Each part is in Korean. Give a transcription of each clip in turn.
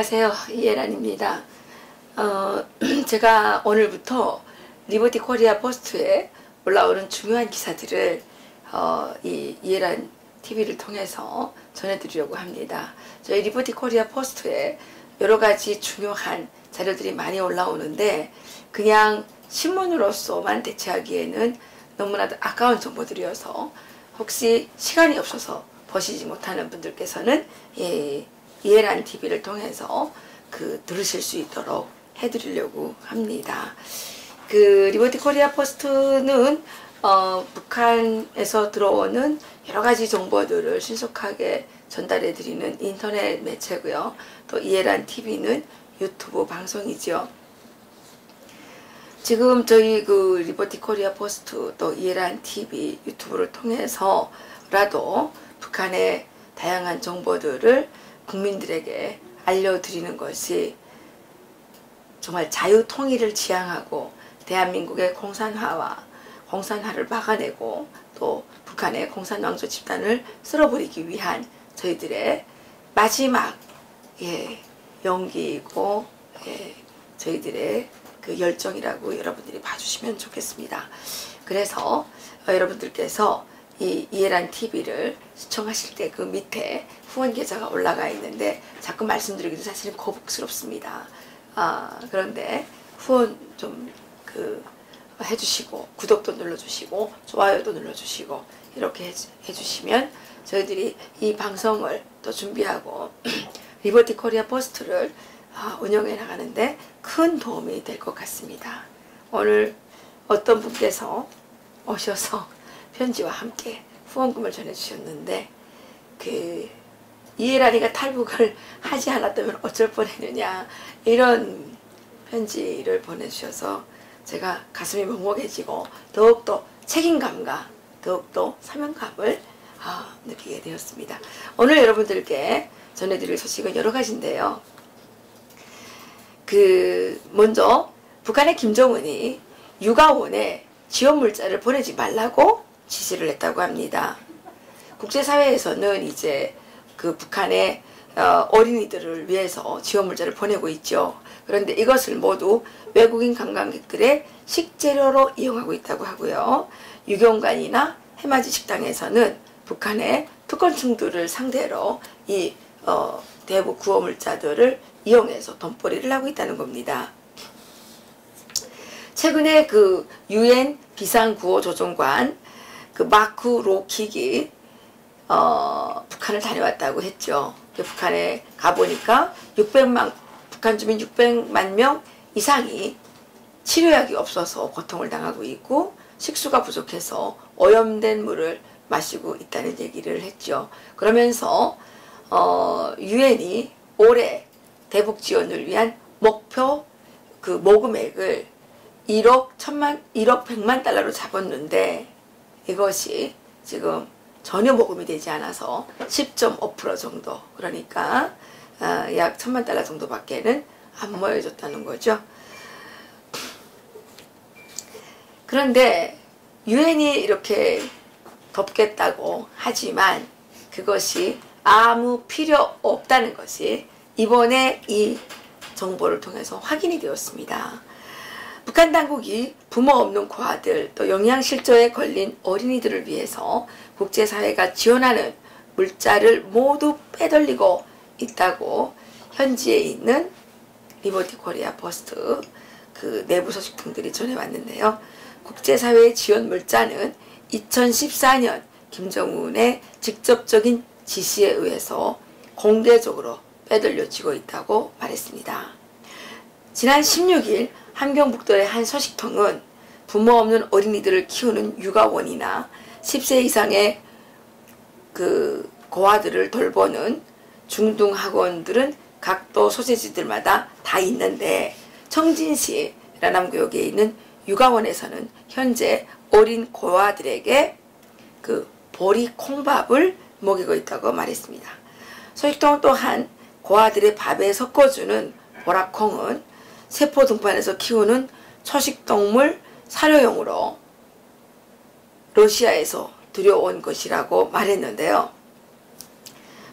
안녕하세요. 이예란입니다. 제가 오늘부터 리버티 코리아 포스트에 올라오는 중요한 기사들을 이 이예란 TV를 통해서 전해드리려고 합니다. 저희 리버티 코리아 포스트에 여러가지 중요한 자료들이 많이 올라오는데 그냥 신문으로서만 대체하기에는 너무나도 아까운 정보들이어서 혹시 시간이 없어서 보시지 못하는 분들께서는 이예란 TV를 통해서 들으실 수 있도록 해드리려고 합니다. 리버티 코리아 포스트는 북한에서 들어오는 여러가지 정보들을 신속하게 전달해드리는 인터넷 매체고요. 또 이예란 TV는 유튜브 방송이죠. 지금 저희 리버티 코리아 포스트 또 이예란 TV 유튜브를 통해서라도 북한의 다양한 정보들을 국민들에게 알려드리는 것이 정말 자유통일을 지향하고 대한민국의 공산화를 막아내고 또 북한의 공산왕조 집단을 쓸어버리기 위한 저희들의 마지막 용기이고 저희들의 열정이라고 여러분들이 봐주시면 좋겠습니다. 그래서 여러분들께서 이 이예란 TV를 시청하실 때 밑에 후원 계좌가 올라가 있는데 자꾸 말씀드리기도 사실은 거북스럽습니다. 그런데 후원 좀 해주시고 구독도 눌러주시고 좋아요도 눌러주시고 이렇게 해주시면 저희들이 이 방송을 또 준비하고 리버티 코리아 포스트를 운영해 나가는데 큰 도움이 될 것 같습니다. 오늘 어떤 분께서 오셔서 편지와 함께 후원금을 전해주셨는데 이예란이가 탈북을 하지 않았다면 어쩔 뻔했느냐 이런 편지를 보내주셔서 제가 가슴이 먹먹해지고 더욱더 책임감과 더욱더 사명감을 느끼게 되었습니다. 오늘 여러분들께 전해드릴 소식은 여러 가지인데요. 먼저 북한의 김정은이 육아원에 지원 물자를 보내지 말라고 지시를 했다고 합니다. 국제사회에서는 이제 북한의 어린이들을 위해서 지원 물자를 보내고 있죠. 그런데 이것을 모두 외국인 관광객들의 식재료로 이용하고 있다고 하고요. 유경관이나 해맞이 식당에서는 북한의 특권층들을 상대로 이 대북 구호 물자들을 이용해서 돈벌이를 하고 있다는 겁니다. 최근에 유엔 비상구호조정관 마크 로킥이 북한을 다녀왔다고 했죠. 북한에 가보니까 북한 주민 600만 명 이상이 치료약이 없어서 고통을 당하고 있고 식수가 부족해서 오염된 물을 마시고 있다는 얘기를 했죠. 그러면서 유엔이 올해 대북 지원을 위한 목표 모금액을 1억 100만 달러로 잡았는데 이것이 지금 전혀 모금이 되지 않아서 10.5% 정도, 그러니까 약 1000만 달러 정도밖에는 안 모여졌다는 거죠. 그런데 유엔이 이렇게 돕겠다고 하지만 그것이 아무 필요 없다는 것이 이번에 이 정보를 통해서 확인이 되었습니다. 북한 당국이 부모 없는 고아들 또 영양실조에 걸린 어린이들을 위해서 국제사회가 지원하는 물자를 모두 빼돌리고 있다고 현지에 있는 리버티 코리아 포스트 내부 소식 등들이 전해왔는데요. 국제사회의 지원 물자는 2014년 김정은의 직접적인 지시에 의해서 공개적으로 빼돌려지고 있다고 말했습니다. 지난 16일 함경북도의 한 소식통은 부모 없는 어린이들을 키우는 육아원이나 10세 이상의 고아들을 돌보는 중등학원들은 각도 소재지들마다 다 있는데 청진시 라남구역에 있는 육아원에서는 현재 어린 고아들에게 보리 콩밥을 먹이고 있다고 말했습니다. 소식통은 또한 고아들의 밥에 섞어주는 보라콩은 세포 등판에서 키우는 초식동물 사료용으로 러시아에서 들여온 것이라고 말했는데요.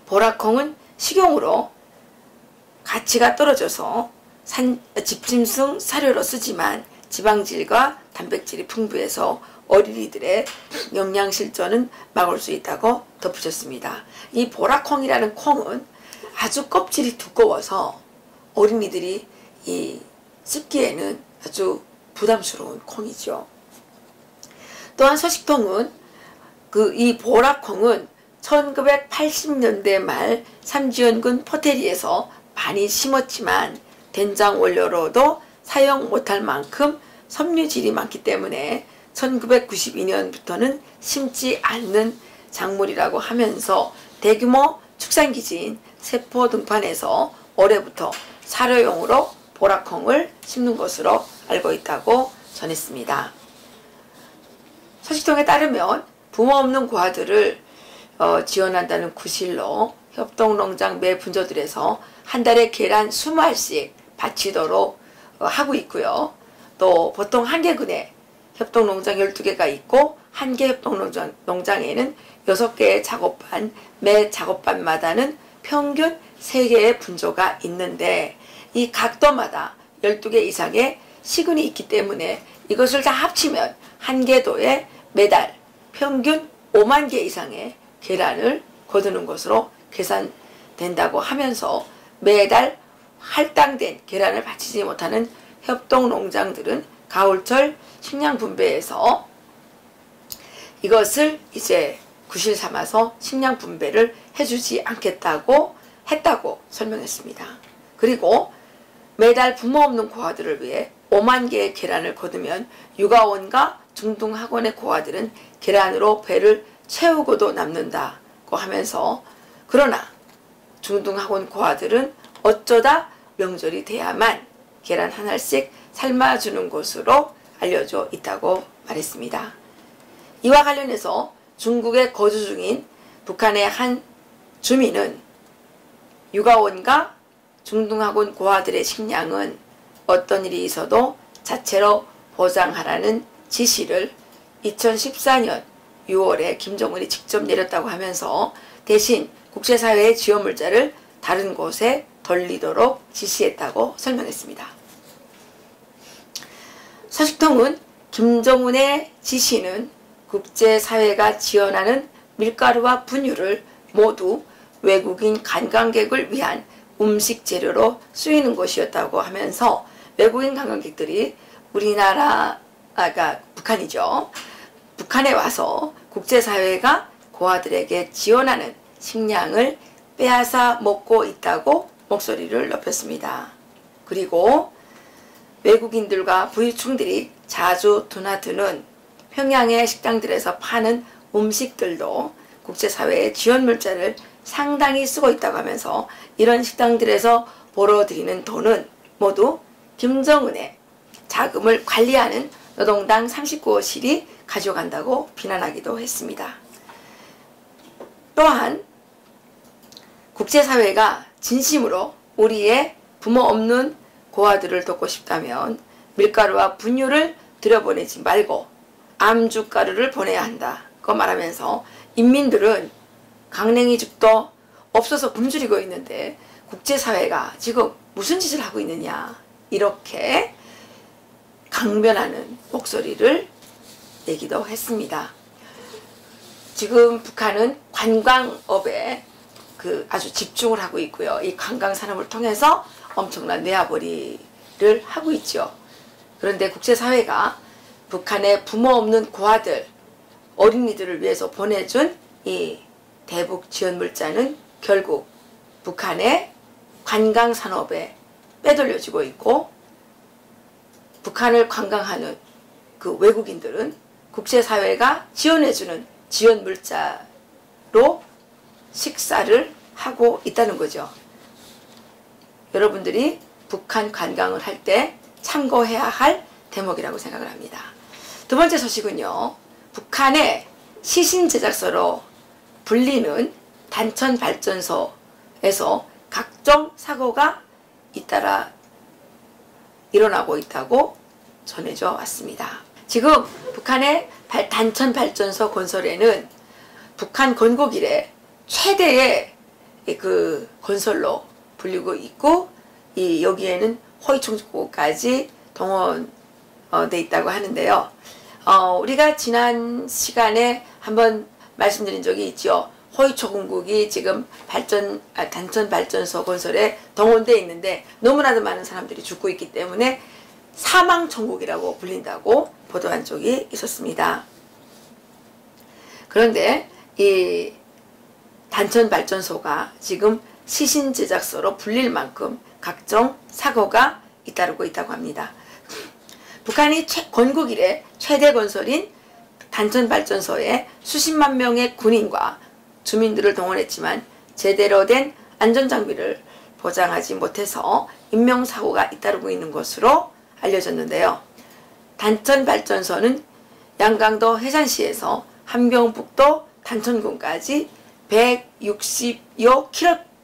보라콩은 식용으로 가치가 떨어져서 집짐승 사료로 쓰지만 지방질과 단백질이 풍부해서 어린이들의 영양실조는 막을 수 있다고 덧붙였습니다. 이 보라콩이라는 콩은 아주 껍질이 두꺼워서 어린이들이 씹기에는 아주 부담스러운 콩이죠. 또한 서식통은 이 보라콩은 1980년대 말 삼지연군 포테리에서 많이 심었지만 된장 원료로도 사용 못할 만큼 섬유질이 많기 때문에 1992년부터는 심지 않는 작물이라고 하면서 대규모 축산기지인 세포 등판에서 올해부터 사료용으로 보라콩을 심는 것으로 알고 있다고 전했습니다. 서식통에 따르면 부모 없는 고아들을 지원한다는 구실로 협동농장 매 분조들에서 한 달에 계란 20알씩 바치도록 하고 있고요. 또 보통 한 개군에 협동농장 12개가 있고 한 개 협동농장에는 6개의 작업반, 매 작업반마다는 평균 3개의 분조가 있는데 이 각도마다 12개 이상의 시군이 있기 때문에 이것을 다 합치면 한 개도에 매달 평균 5만 개 이상의 계란을 거두는 것으로 계산된다고 하면서 매달 할당된 계란을 바치지 못하는 협동농장들은 가을철 식량 분배에서 이것을 이제 구실 삼아서 식량 분배를 해주지 않겠다고 했다고 설명했습니다. 그리고 매달 부모 없는 고아들을 위해 5만 개의 계란을 거두면 육아원과 중등학원의 고아들은 계란으로 배를 채우고도 남는다고 하면서 그러나 중등학원 고아들은 어쩌다 명절이 돼야만 계란 하나씩 삶아주는 것으로 알려져 있다고 말했습니다. 이와 관련해서 중국에 거주 중인 북한의 한 주민은 육아원과 중등학원 고아들의 식량은 어떤 일이 있어도 자체로 보장하라는 지시를 2014년 6월에 김정은이 직접 내렸다고 하면서 대신 국제사회의 지원 물자를 다른 곳에 돌리도록 지시했다고 설명했습니다. 서식통은 김정은의 지시는 국제사회가 지원하는 밀가루와 분유를 모두 외국인 관광객을 위한 음식 재료로 쓰이는 것이었다고 하면서 외국인 관광객들이 우리나라가 북한이죠. 북한에 와서 국제사회가 고아들에게 지원하는 식량을 빼앗아 먹고 있다고 목소리를 높였습니다. 그리고 외국인들과 부유층들이 자주 드나드는 평양의 식당들에서 파는 음식들도 국제사회의 지원 물자를 상당히 쓰고 있다고 하면서 이런 식당들에서 벌어들이는 돈은 모두 김정은의 자금을 관리하는 노동당 39호실이 가져간다고 비난하기도 했습니다. 또한 국제사회가 진심으로 우리의 부모 없는 고아들을 돕고 싶다면 밀가루와 분유를 들여보내지 말고 암주가루를 보내야 한다고 말하면서 인민들은 강냉이죽도 없어서 굶주리고 있는데 국제사회가 지금 무슨 짓을 하고 있느냐 이렇게 강변하는 목소리를 내기도 했습니다. 지금 북한은 관광업에 아주 집중을 하고 있고요. 이 관광산업을 통해서 엄청난 내화벌이를 하고 있죠. 그런데 국제사회가 북한의 부모 없는 고아들, 어린이들을 위해서 보내준 이 대북 지원 물자는 결국 북한의 관광산업에 빼돌려지고 있고 북한을 관광하는 그 외국인들은 국제사회가 지원해주는 지원 물자로 식사를 하고 있다는 거죠. 여러분들이 북한 관광을 할 때 참고해야 할 대목이라고 생각을 합니다. 두 번째 소식은요. 북한의 시신 제작소로 불리는 단천발전소에서 각종 사고가 잇따라 일어나고 있다고 전해져 왔습니다. 지금 북한의 단천발전소 건설에는 북한 건국 이래 최대의 그 건설로 불리고 있고 여기에는 호위총국까지 동원돼 있다고 하는데요. 우리가 지난 시간에 한번 말씀드린 적이 있죠. 호위총국이 지금 단천발전소 건설에 동원되어 있는데 너무나도 많은 사람들이 죽고 있기 때문에 사망천국이라고 불린다고 보도한 적이 있었습니다. 그런데 이 단천발전소가 지금 시신제작소로 불릴 만큼 각종 사고가 잇따르고 있다고 합니다. 북한이 건국 이래 최대 건설인 단천발전소에 수십만 명의 군인과 주민들을 동원했지만 제대로 된 안전장비를 보장하지 못해서 인명사고가 잇따르고 있는 것으로 알려졌는데요. 단천발전소는 양강도 해산시에서 함경북도 단천군까지 160여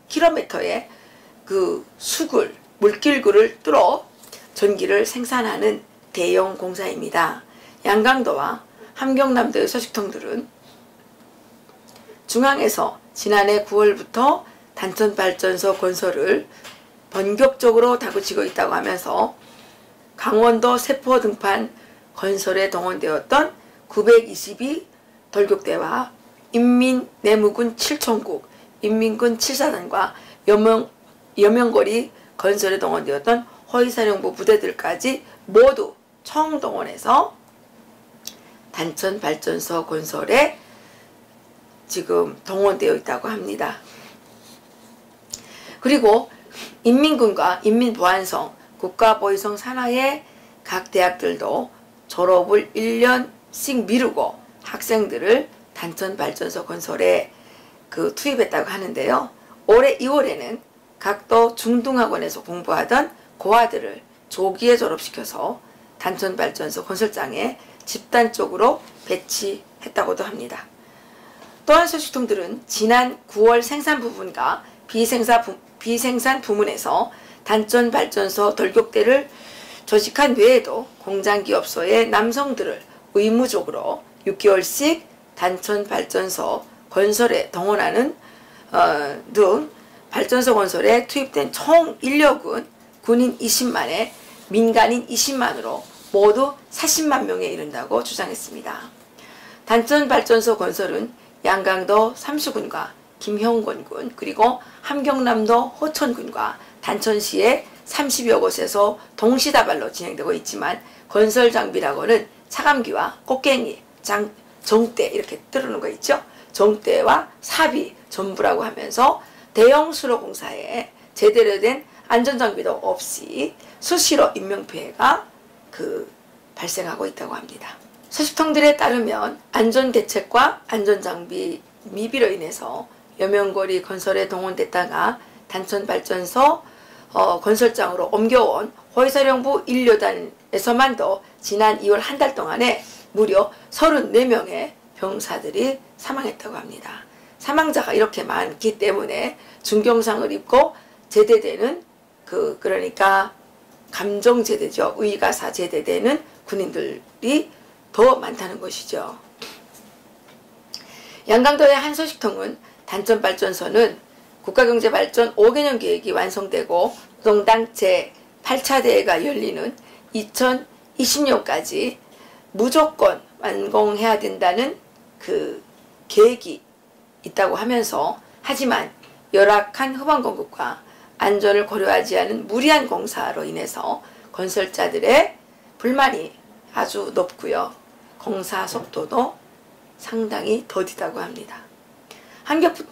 킬로미터의 그 물길구를 뚫어 전기를 생산하는 대형 공사입니다. 양강도와 함경남도의 소식통들은 중앙에서 지난해 9월부터 단천발전소 건설을 본격적으로 다그치고 있다고 하면서 강원도 세포 등판 건설에 동원되었던 922 돌격대와 인민내무군 7총국, 인민군 7사단과 여명거리 건설에 동원되었던 호위사령부 부대들까지 모두 총동원해서 단천발전소 건설에 지금 동원되어 있다고 합니다. 그리고 인민군과 인민보안성, 국가보위성 산하의 각 대학들도 졸업을 1년씩 미루고 학생들을 단천발전소 건설에 투입했다고 하는데요. 올해 2월에는 각도 중등학원에서 공부하던 고아들을 조기에 졸업시켜서 단천발전소 건설장에 집단적으로 배치했다고도 합니다. 또한 소식통들은 지난 9월 생산 부분과 비생산 부문에서 단천발전소 돌격대를 조직한 외에도 공장기업소의 남성들을 의무적으로 6개월씩 단천발전소 건설에 동원하는 등 발전소 건설에 투입된 총 인력은 군인 20만에 민간인 20만으로 모두 40만 명에 이른다고 주장했습니다. 단천발전소 건설은 양강도 삼수군과 김형권군 그리고 함경남도 호천군과 단천시의 30여 곳에서 동시다발로 진행되고 있지만 건설 장비라고는 차감기와 꽃갱이, 정대 이렇게 뜨르는 거 있죠. 정대와 사비 전부라고 하면서 대형 수로 공사에 제대로 된 안전장비도 없이 수시로 인명피해가 발생하고 있다고 합니다. 소식통들에 따르면 안전대책과 안전장비 미비로 인해서 여명거리 건설에 동원됐다가 단천발전소 건설장으로 옮겨온 호위사령부 1旅단에서만도 지난 2월 한 달 동안에 무려 34명의 병사들이 사망했다고 합니다. 사망자가 이렇게 많기 때문에 중경상을 입고 제대되는 그러니까 감정제대죠. 의가사 제대되는 군인들이 더 많다는 것이죠. 양강도의 한 소식통은 단천발전소는 국가경제발전 5개년 계획이 완성되고 노동당 제8차 대회가 열리는 2020년까지 무조건 완공해야 된다는 계획이 있다고 하면서 하지만 열악한 후반 공급과 안전을 고려하지 않은 무리한 공사로 인해서 건설자들의 불만이 아주 높고요. 공사 속도도 상당히 더디다고 합니다.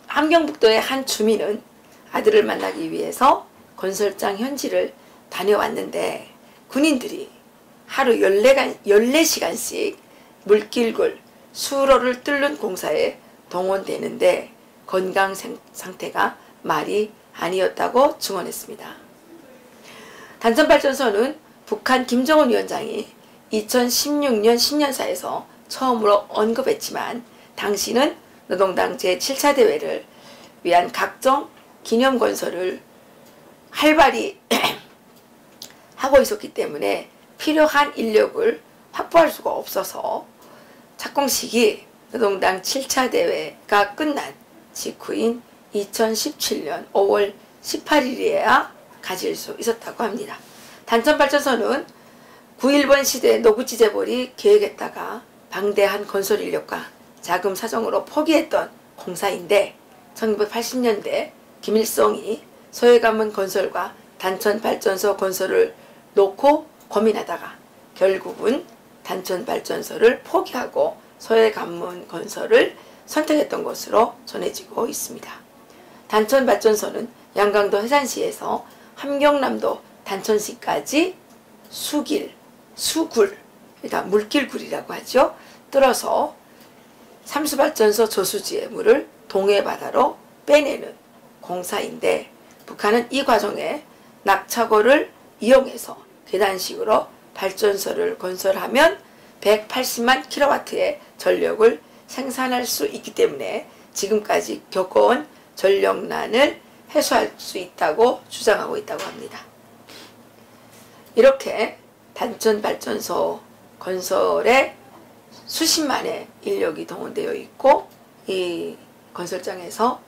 함경북도의 한 주민은 아들을 만나기 위해서 건설장 현지를 다녀왔는데 군인들이 하루 14시간씩 물길굴 수로를 뚫는 공사에 동원되는데 건강 상태가 말이 아니었다고 증언했습니다. 단천발전소는 북한 김정은 위원장이 2016년 신년사에서 처음으로 언급했지만 당시는 노동당 제7차 대회를 위한 각종 기념건설을 활발히 하고 있었기 때문에 필요한 인력을 확보할 수가 없어서 착공식이 노동당 7차 대회가 끝난 직후인 2017년 5월 18일이어야 가질 수 있었다고 합니다. 단천발전소는 9.1번 시대 노구치 재벌이 계획했다가 방대한 건설 인력과 자금 사정으로 포기했던 공사인데 1980년대 김일성이 소해관문 건설과 단천발전소 건설을 놓고 고민하다가 결국은 단천발전소를 포기하고 소해관문 건설을 선택했던 것으로 전해지고 있습니다. 단천발전소는 양강도 해산시에서 함경남도 단천시까지 수굴, 그러니까 물길굴이라고 하죠. 뚫어서 삼수발전소 저수지의 물을 동해바다로 빼내는 공사인데 북한은 이 과정에 낙차고를 이용해서 계단식으로 발전소를 건설하면 180만 킬로와트의 전력을 생산할 수 있기 때문에 지금까지 겪어온 전력난을 해소할 수 있다고 주장하고 있다고 합니다. 이렇게 단천발전소 건설에 수십만의 인력이 동원되어 있고 이 건설장에서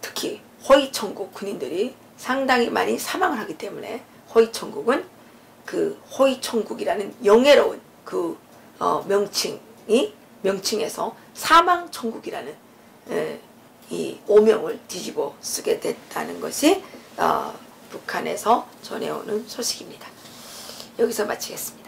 특히 호위천국 군인들이 상당히 많이 사망을 하기 때문에 호위천국은 그 호위천국이라는 영예로운 그 명칭에서 사망천국이라는 이 오명을 뒤집어 쓰게 됐다는 것이 북한에서 전해오는 소식입니다. 여기서 마치겠습니다.